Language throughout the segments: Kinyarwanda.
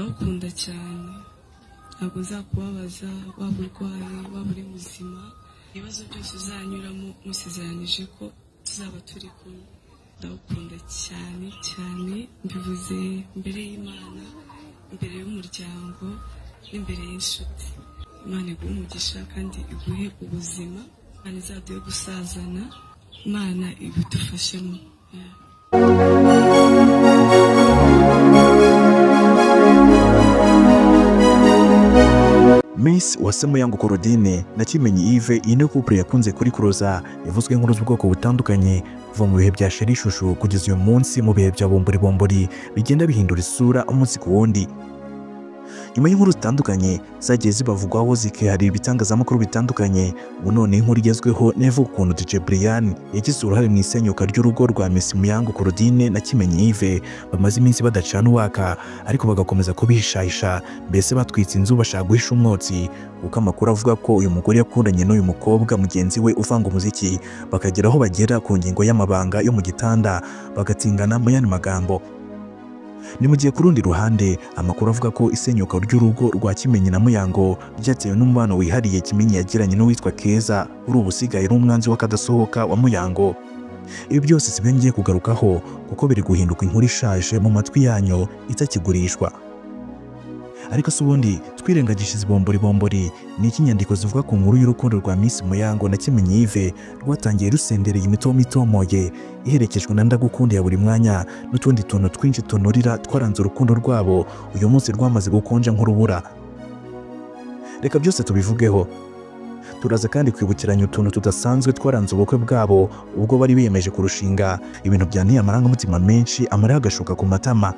ndagukunda cyane ntabwo nzakubabaza waba urwaye waba uri muzima ibibazo byose uzanyuramo musezeranije ko tuzaba turi kumwe ndagukunda cyane cyane mbivuze imbere y'Imana imbere y'umuryango n'imbere y'inshuti Imana iguhe umugisha kandi iguhe ubuzima Imana izaduhe gusazana Imana ibidufashemo Miss Uwase Muyango Claudine na Kimenyi Yves ine couple yakunze kuri kuroza yavuzwe nkuru z'ubwoko butandukanye kuva mu bihe bya Sheri Shushu kugeza uyu munsi mu bihe bya bombori bigenda bihindura isura umunsi ku wundi. Nyuma y'inkuru zitandukanye zagiye zibavugwaho zikihari ibitangazamakuru bitandukanye ubu none inkuru igezweho nevo ukuntu DJ Brian yagize uruhare mu isenyuka ry'urugo rwa Miss Muyango Claudine na Kimenyi Yves bamaze iminsi badacana uwaka ariko bagakomeza kubihishahisha mbese batwitse inzu bashaka guhisha umwotsi kuko amakuru avuga ko uyu mugore yakundanye n'uyu mukobwa mugenzi we uvanga umuziki bakageraho bagera ku ngingo y'amabanga yo mu gitanda bagatingana mu yandi magambo. Ni mu gihe ku rundi ruhande amakuru avuga ko isenyuka ry'urugo rwa Kimenyi na Muyango ryatewe n'umubano wihariye Kimenyi yagiranye n'uwitwa Keza uri ubusigaye ari umwanzi w'akadasohoka wa Muyango. Ibi byose si byo ngiye kugarukaho kuko biri guhinduka inkuru ishaje mu matwi yanyu itakigurishwa. Ariko se ubundi twirengagishije bombori ni iki nyandiko zivuga ku nkuru y'urukundo rwa Miss Muyango na Kimenyi Yves rwatangiye rusendereye imitomoye iherekejwe na ndagukunda ya buri mwanya n'utundi tuntu twinshi tunurira twaranze urukundo rwabo uyu munsi rwamaze gukonja nk'urubura. Reka byose tubivugeho. Turaza kandi kwibukiranya utuntu tudasanzwe twaranze ubukwe bwabo ubwo bari biyemeje kurushinga ibintu byaniye amarangamutima menshi amarira agashuka ku matama.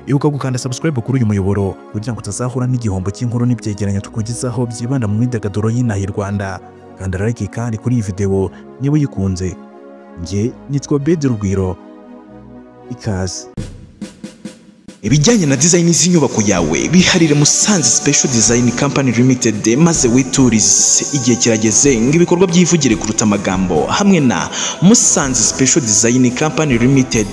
Ibuka gukanda subscribe kuri uyu muyoboro kugira ngo utazahura n'igihombo cy'inkuru n'ibyegeranyo tukugezaho byibanda mu myidagaduro y'inaha i Rwanda. Kanda like kandi kuri iyi video niba uyikunze. Nge nitwa Bede Rugwiro. Ikaze. Ibijyanye na design z'inyubako yawe biharire Musanze Special Design Company Limited maze witurize igihe kirageze ng'ibikorwa byivugire kuruta amagambo hamwe na Musanze Special Design Company Limited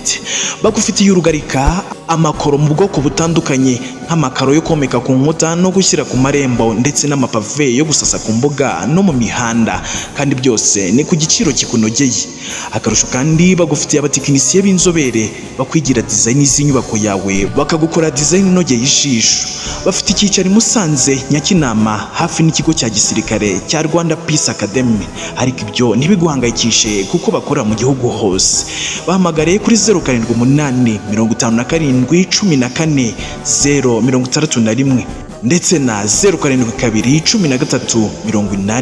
bagufitiye urugarika amakoro mu bwoko butandukanye nk'amakaro yo komeka ku nkuta no gushyira ku marembo ndetse n'amapave yo gusasa ku mbuga no mu mihanda kandi byose ni ku giciro kikunogeye. Akarusho kandi bagufitiye abatekinisiye b'inzobere bakwigira design z'inyubako yawe bakagukora design inogeye ijisho. Bafite icyicaro i Musanze Nyakinama hafi n'ikigo cya gisirikare cya Rwanda Peace Academy ariko ibyo ntibiguhangayikishe kuko bakora mu gihugu hose. Bahamagare kuri 0788 57 14 061 ndetse na 0722 13 80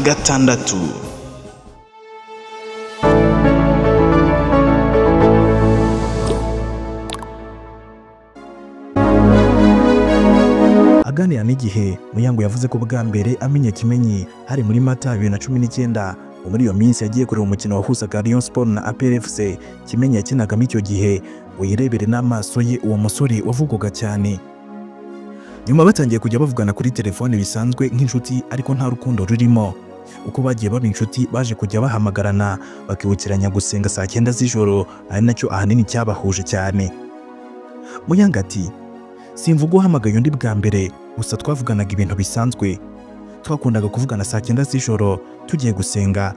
19 6. Aganira n'igihe Muyango yavuze ko bwa mbere amenye Kimenyi hari muri Mata 2019 muri iyo minsi yagiye kureba umukino wahuzaga Rayon Sport na APR FC. Kimenyi yakinagamo icyo gihe ngo yirebere n'amaso ye uwo musore wavugwaga cyane. Nyuma batangiye kujya bavugana kuri telefone bisanzwe nk'inshuti ariko nta rukundo rurimo. Uko bagiye baba inshuti baje kujya bahamagarana bakibukiranya gusenga saa 9 z'ijoro ari nacyo ahanini cyabahuje cyane. Muyango ati simvuga uhamagaye undi bwa mbere gusa twavuganaga ibintu bisanzwe. Twakundaga kuvugana saa 9 z'ijoro tugiye gusenga.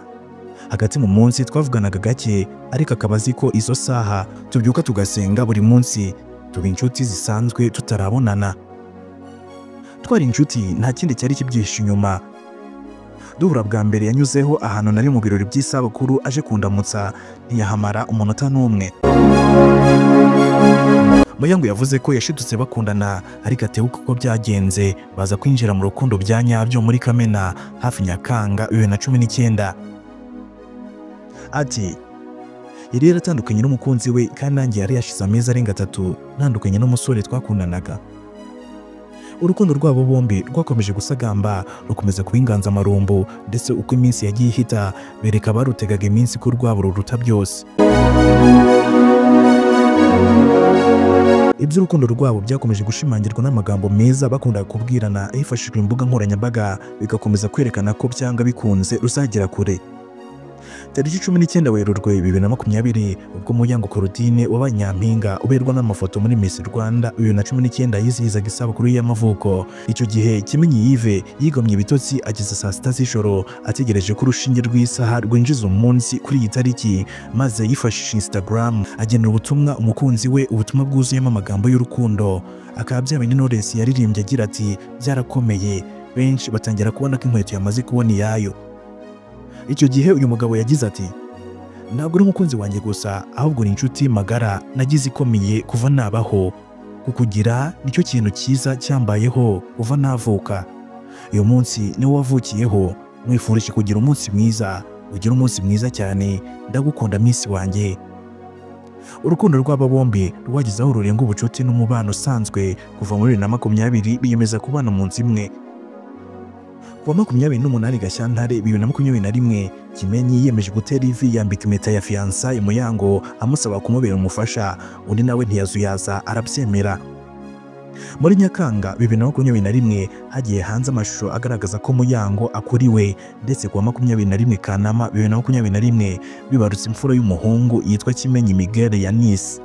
Hagati mu munsi twavuganaga gake ariko akabazi ko izo saha tubyuka tugasenga buri munsi tuba inshuti zisanzwe tutarabonana. Twari inshuti nta kindi cyari kibyihishe inyuma. Duhura bwa mbere yanyuzeho ahantu nari mu birori by'isabukuru aje kundamutsa ntiyahamara umunota n'umwe. Muyango yavuze ko yashidutse bakundana ariko atewe uko byagenze baza kwinjira mu rukundo bya nyabyo muri Kamena hafi Nyakanga 2019. Ati yari yaratandukanye n'umukunzi we kandi nanjye yari yashize amezi arenga 3 ntandukanye n'umusore twakundanaga. Urukundo rwabo bombi rwakomeje gusagamba rukomeza kubinganza amarumbo ndetse uko iminsi yagiye ihita bereka barutegaga iminsi ko rwabo ruruta byose. Iby'urukundo rwabo byakomeje gushimangirwa n'amagambo meza bakundaga kubwirana hifashishijwe imbuga nkoranyambaga bigakomeza kwerekana ko byanga bikunze ruzagera kure. Tariki 19 Werurwe 2020 ubwo Muyango Claudine wabaye nyampinga uberwa n'amafoto muri Miss Rwanda 2019 yizihizaga isabukuru y'amavuko. Icyo gihe Kimenyi Yves yigomye ibitotsi ageze saa 6 z'ijoro ategereje ko urushinge rw'isaha rwinjiza umunsi kuri iyi tariki, maze yifashishije Instagram agenera ubutumwa umukunzi we, ubutumwa bwuzuyemo amagambo y'urukundo. Akaba byabanye Knowless yaririmbye agira ati byarakomeye, benshi batangira kubona ko inkweto yamaze kubona iyayo. Icyo gihe uyu mugabo yagize ati ntabwo uri umukunzi wanjye gusa, ahubwo ni inshuti magara nagize ikomeye kuva nabaho. Kukugira nicyo kintu cyiza cyambayeho kuva navuka. Uyu munsi niwo wavukiyeho, mwifurije kugira umunsi mwiza, ugira umunsi mwiza cyane, ndagukunda Miss wanjye. Urukundo rw'aba bombi rwagize aho rurenga ubucuti n'umubano usanzwe. Kuva muri 2020 biyemeza kubana mu nzu imwe. Kuwa 28 Gashyantare 2021 Kimenyi yiyemeje gutera ivi yambika impeta ya fiançailles Muyango amusaba kumubera umufasha, undi nawe ntiyazuyaza arabyemera. Muri Nyakanga 2021 hagiye hanze amashusho agaragaza ko Muyango akuriwe, ndetse kuwa 21 Kanama 2021 bibarutse imfura y'umuhungu yitwa Kimenyi Miguel Yanis.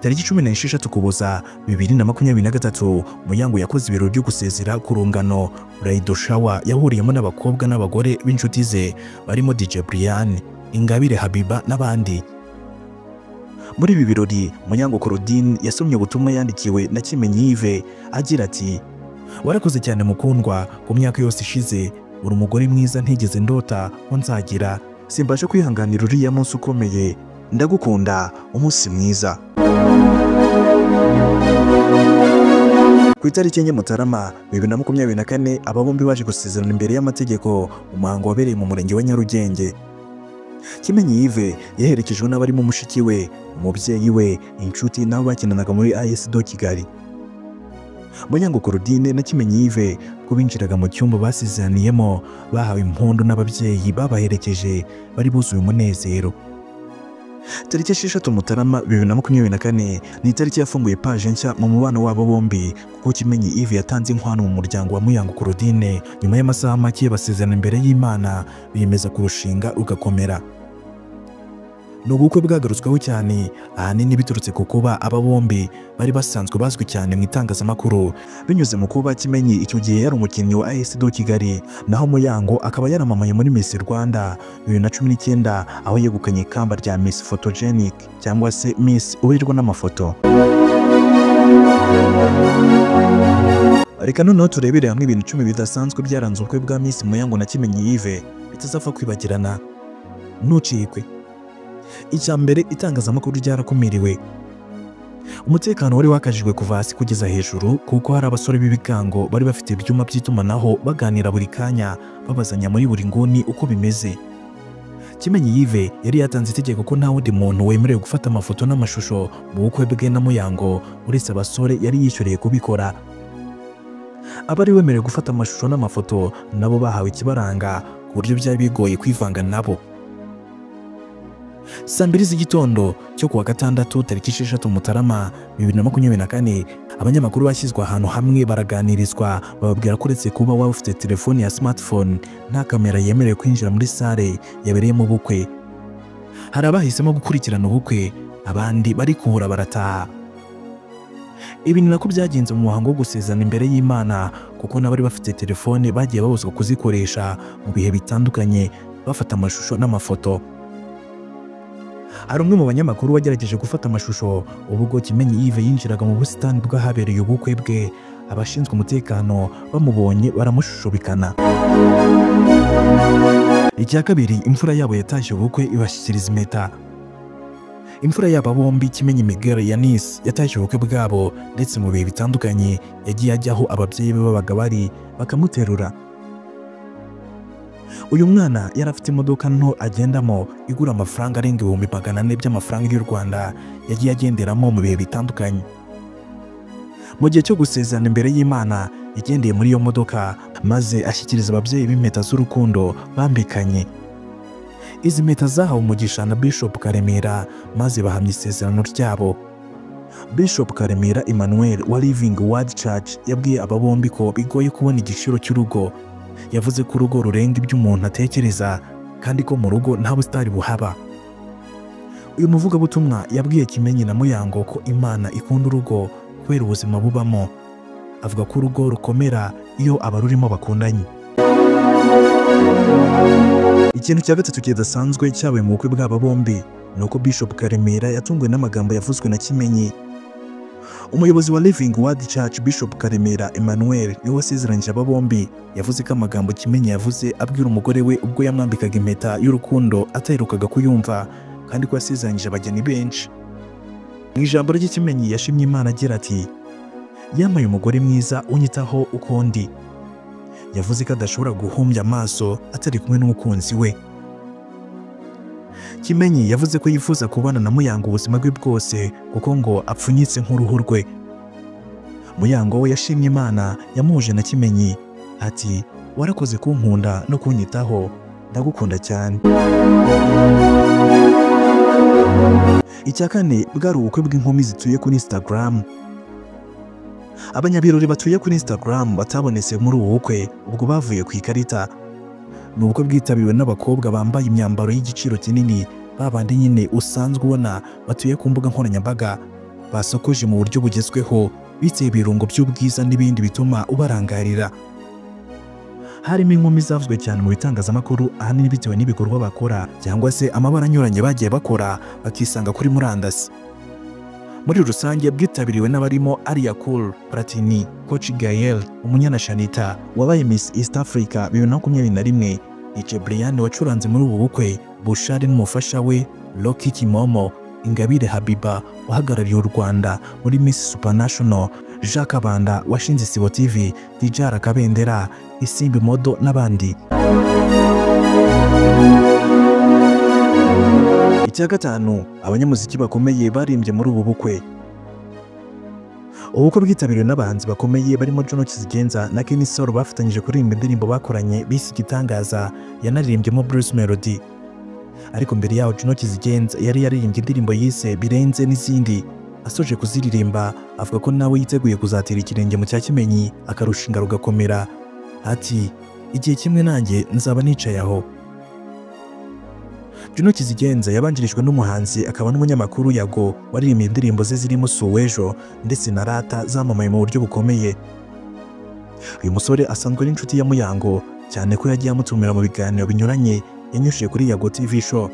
Tariki 16 Ukuboza 2023 Muyango yakoze ibirori byo gusezera ku rungano Bridal Shower yahuriyemo n'abakobwa n'abagore b'inshuti ze barimo DJ Brian, Ingabire Habiba n'abandi. Muri ibi birori Muyango Claudine yasomye ubutumwa yandikiwe na Kimenyi Yves agira ati warakoze cyane mukundwa, ku myaka yose ishize uri umugore mwiza ntigeze ndota ko nzagira, simbashe kwihanganira uriya munsi ukomeye, ndagukunda, umunsi mwiza. Ku itariki enye Mutarama 2024 aba bombi baje gusezerana imbere y'amategeko, umuhango wabereye mu murenge wa Nyarugenge. Kimenyi Yves yaherekejwe n'abarimo mushiki we, umubyeyi we, inshuti nabo bakinanaga muri AS do Kigali. Muyango Claudine na Kimenyi Yves ko binjiraga mu cyumba basezeraniyeho bahawe impundu n'ababyeyi babaherekeje, bari buzuye umunezero. Tariki 6 Mutarama 2024 ni tariki yafunguye page nshya mu mubano wabo bombi, kuko Kimenyi Yves yatanze inkwano mu muryango wa Muyango Claudine. Nyuma y'amasaha make basezerana imbere y'Imana, biyemeza kurushinga rugakomera. N'ubukwe bwagarutsweho cyane, ahanini biturutse ku kuba aba bombi bari basanzwe bazwi cyane mu itangazamakuru binyuze mu kuba Kimenyi icyo gihe yari umukinnyi wa AS do Kigali, naho Muyango akaba yaramamaye muri Miss Rwanda 2019 aho yegukanye ikamba rya Miss Photogenic cyangwa se Miss uberwa n'amafoto. Reka noneho turebere hamwe ibintu 10 bidasanzwe byaranze ubukwe bwa Miss Muyango na Kimenyi Yves bitazapfa kwibagirana. Ntucikwe. Icyambere, itangazamakuru ryarakumiriwe. Umutekano wari wakajijwe kuva hasi kugeza hejuru, kuko hari abasore b'ibigango bari bafite ibyuma by'itumanaho baganira buri kanya babazanya muri buri nguni uko bimeze. Kimenyi Yves yari yatanze itegeko ko nta wundi muntu wemerewe gufata amafoto n'amashusho mu bukwe bwe na Muyango uretse abasore yari yishyuriye kubikora. Abari wemerewe gufata amashusho n'amafoto nabo bahawe ikibaranga, ku buryo byari bigoye kwivanga nabo. Saa 2 z'igitondo cyo kuwa gatandatu tariki 6 Mutarama 2024 abanyamakuru bashyizwe ahantu hamwe baraganirizwa, bababwira ko uretse kuba waba ufite telefone ya smartphone nta kamera yemerewe kwinjira muri sale yabereyemo ubukwe. Hari abahisemo gukurikirana ubukwe, abandi bari kuhura barataha. Ibi ni nako byagenze mu muhango wo gusezerana imbere y'Imana, kuko n'abari bafite telefone bagiye babuzwa kuzikoresha mu bihe bitandukanye bafata amashusho n'amafoto. Hari umwe mu banyamakuru wagerageje gufata amashusho ubwo Kimenyi Yves yinjiraga mu busitani bw'ahabereye ubukwe bwe. Abashinzwe umutekano bamubonye baramushushubikana. Icya kabiri, imfura yabo yatashye ubukwe ibashyikiriza impeta. Imfura yabo bombi Kimenyi Miguel Yanis yatashye ubukwe bwabo, ndetse mu bihe bitandukanye yagiye ajyaho ababyeyi be babaga bari bakamuterura. Uyu mwana yari afite imodoka nto agendamo igura amafaranga arenga 400 by'amafaranga y'u Rwanda, yagiye agenderamo mu bihe bitandukanye. Mu gihe cyo gusezerana imbere y'Imana yagendeye muri iyo modoka, maze ashyikiriza ababyeyi b'impeta z'urukundo bambikanye. Izi mpeta zahawe umugisha na Bishop Karemera, maze bahamya isezerano ryabo. Bishop Karemera Emmanuel wa Living Word Church yabwiye aba bombi ko bigoye kubona igiciro cy'urugo. Yavuze ko urugo rurenga ibyo umuntu atekereza, kandi ko mu rugo nta busitani buhaba. Uyu muvugabutumwa yabwiye Kimenyi na Muyango ko Imana ikunda urugo kubera ubuzima bubamo. Avuga ko urugo rukomera iyo abarurimo bakundanye. Ikintu cya gatatu kidasanzwe cyabaye mu bukwe bw'aba bombi ni uko Bishop Karemera yatunguwe n'amagambo yavuzwe na Kimenyi. Umuyobozi wa Living Word Church Bishop Karemera Emmanuel niwe wasezeranyije aba bombi. Yavuze ko amagambo Kimenyi yavuze abwira umugore we ubwo yamwambikaga impeta y'urukundo ataherukaga kuyumva, kandi ko yasezeranyije abageni benshi. Mu ijambo rye Kimenyi yashimye Imana agira ati, "Yamaye umugore mwiza unyitaho uko ndi." Yavuze ko adashobora guhumbya amaso atari kumwe n'umukunzi we. Kimenyi yavuze ko yifuza kubana na Muyango ubuzima bwe bwose kuko ngo apfunyitse nk'uruhu rwe. Muyango we yashimye Imana yamuhuje na Kimenyi ati, "Warakoze kunkunda no kunyitaho, ndagukunda cyane." Icya kane bwari ubukwe bw'inkumi zituye kuri Instagram. Abanyabirori batuye kuri Instagram batabonetse muri ubu bukwe ubwo bavuye ku ikarita. Ni ubukwe bwitabiriwe n'abakobwa bambaye imyambaro y'igiciro kinini, babandi nyine usanzwe ubona batuye ku mbuga nkoranyambaga, basokoje mu buryo bugezweho, biteye ibirungo by'ubwiza n'ibindi bituma ubarangarira. Harimo inkumi zavuzwe cyane mu bitangazamakuru ahanini bitewe n'ibikorwa bakora cyangwa se amabara anyuranye bagiye bakora bakisanga kuri murandasi. Muri rusange bwitabiriwe n'abarimo Aria Cool, Platini, Coach Gael, Umunyana Shanita wabaye Miss East Africa 2021, DJ Brian wacuranze muri ubu bukwe, Bushari n'umufasha we, Loki Kimomo, Ingabire Habiba wahagarariye u Rwanda muri Miss Supranational, Jacques Abanda washinze Isibo TV, DJ Kabendera, Isimbi Modo n'abandi. Icya gatanu, abanyamuziki bakomeye barimbye muri ubu bukwe. Ubukwe bwitabiriwe n'abahanzi bakomeye barimo Juno Kizigenza na Kenny Solo bafatanyije kuririmba indirimbo bakoranye bise Igitangaza, yanaririmbyemo Bruce Melody. Ariko mbere yaho Juno Kizigenza yari yaririmbye indirimbo yise Birenze n'izindi. Asoje kuziririmba avuga ko nawe yiteguye kuzatera ikirenge mu cya Kimenyi akarushinga rugakomera. Ati, "Igihe kimwe nanjye nzaba nicaye aho." Juno Kizigenza yabanjirijwe n'umuhanzi akaba n'umunyamakuru Yago waririmbye indirimbo ze zirimo Suwejo ndetse na Rata zamamaye mu buryo bukomeye. Uyu musore asanzwe ari inshuti ya Muyango cyane ko yagiye amutumira mu biganiro binyuranye yanyujije kuri Yago TV show.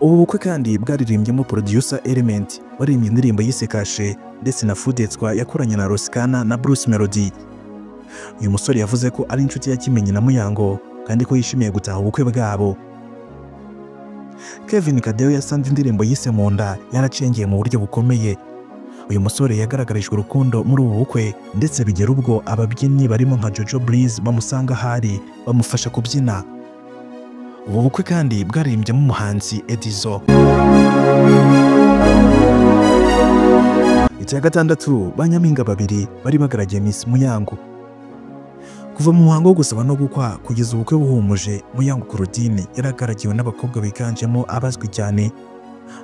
Ubu bukwe kandi bwaririmbyemo producer Element waririmbye indirimbo yise Kashe ndetse na Fudetswa yakoranye na Roskana na Bruce Melody. Uyu musore yavuze ko ari inshuti ya Kimenyi na Muyango kandi ko yishimiye gutaha ubukwe bwabo. Kevin Kadeo yasanze indirimbo yise Munda yaracengeye mu buryo bukomeye. Uyu musore yagaragarijwe urukundo muri ubu bukwe ndetse bigera ubwo ababyinnyi barimo nka Jojo Breeze bamusanga hari bamufasha kubyina. Ubu bukwe kandi bwaririmbyemo umuhanzi Edizo. Icya gatandatu, banyampinga babiri bari bagaragiye Miss Muyango. Kuva mu muhango wo gusaba no gukwa kugeza ubukwe buhumuje, Muyango Claudine yaragaragiwe n'abakobwa biganjemo abazwi cyane.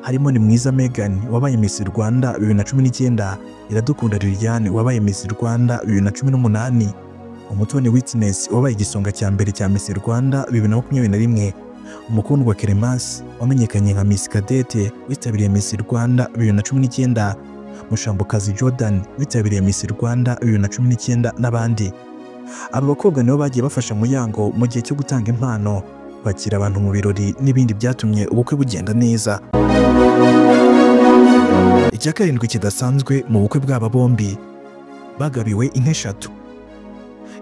Harimo ni Mwiza Megan wabaye Miss Rwanda 2019, Iradukunda Liliane wabaye Miss Rwanda 2018, Umutoni Witness wabaye igisonga cya mbere cya Miss Rwanda 2021, Umukundwa Clemence wamenyekanye nka Miss Cadette witabiriye Miss Rwanda 2019, Mushambokazi Jordan witabiriye Miss Rwanda 2019 n'abandi. Aba bakobwa nibo bagiye bafasha Muyango mu gihe cyo gutanga impano, kwakira abantu mu birori n'ibindi byatumye ubukwe bugenda neza. Icya karindwi kidasanzwe mu bukwe bw'aba bombi, bagabiwe inka 3.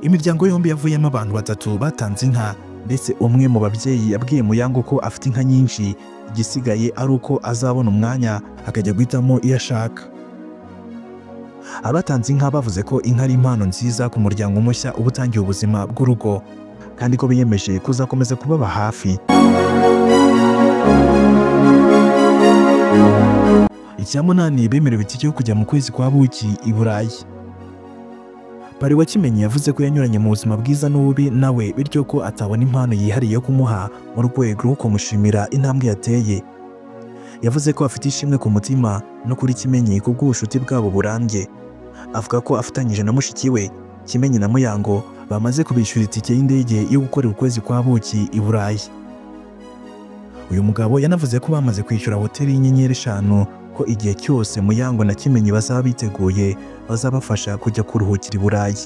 Imiryango yombi yavuyemo abantu 3 batanze inka, ndetse umwe mu babyeyi yabwiye Muyango ko afite inka nyinshi, igisigaye ari uko azabona umwanya akajya guhitamo iyo ashaka. Abatanze inka bavuze ko inka ari impano nziza ku muryango mushya uba utangiye ubuzima bw'urugo, kandi ko biyemeje kuzakomeza kubaba hafi. Icya munani, bemerewe itike yo kujya mu kwezi kwa buki i Burayi. Pari wa Kimenyi yavuze ko yanyuranye mu buzima bwiza n'ububi nawe, bityo ko atabona impano yihariye yo kumuha mu rwego rwo kumushimira intambwe yateye. Yavuze ko afite ishimwe ku mutima no kuri Kimenyi kubw'ubushuti bwabo burambye. Avuga ko afatanyije na mushiki we Kimenyi na Muyango bamaze kubishyura itike y'indege yo gukorera ukwezi kwa buki i Burayi. Uyu mugabo yanavuze ko bamaze kwishyura hoteli y'inyenyeri 5 ko igihe cyose Muyango na Kimenyi bazaba biteguye bazabafasha kujya kuruhukira i Burayi.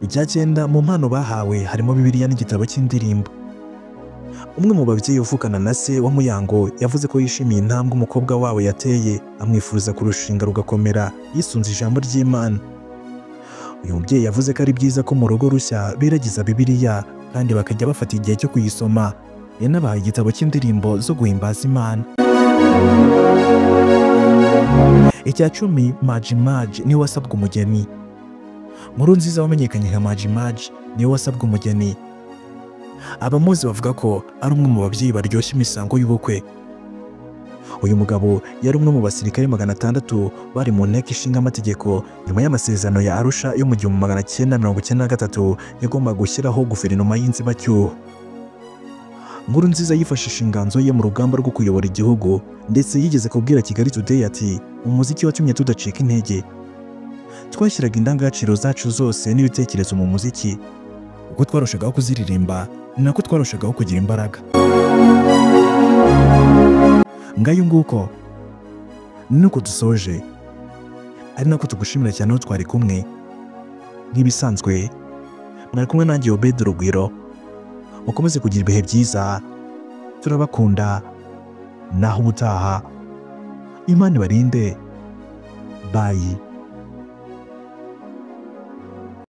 Icya 9 mu mpano bahawe harimo Bibiliya n'igitabo cy'indirimbo. Umwe mu babyeyi uvukana na se wa Muyango yavuze ko yishimiye intambwe umukobwa wawe yateye, amwifuza kurushinga rugakomera yisunze ijambo ry'Imana. Uyu mubyeyi yavuze ko ari byiza ko mu rugo rushya biragiza Bibiliya kandi bakajya bafata igihe cyo kuyisoma. Yanabahaye igitabo cy'indirimbo zo guhimbaza Imana. Icya 10 Maji niwe wasabwe umugeni. Nkurunziza wamenyekanye nka Maji niwe wasabwe umugeni. Abamuzi bavuga ko ari umwe mu babyeyi baryoshya imisango y'ubukwe. Uyu mugabo yari umwe mu basirikare 600 bari mu nteko ishinga amategeko nyuma y'amasezerano ya Arusha yo mu 1993 yagombaga gushyiraho guverinoma y'inzibacyuho. Nkurunziza yifashisha inganzo ye mu rugamba rwo kuyobora igihugu, ndetse yigeze kubwira Kigali Today ati umuziki watumye tudacika intege. Twashyiraga indangagaciro zacu zose n'ibitekerezo mu muziki. Uko twarushagaho kuziririmba nako twarushagaho kugira imbaraga. Ngayo nguko nuko dusoje, ari nako tugushimira cyane aho twari kumwe. Nk'ibisanzwe mwari kumwe nanjye Obed Rugwiro. Mukomeze kugira ibihe byiza, turabakunda, naho ubutaha. Imana ibarinde. Bye.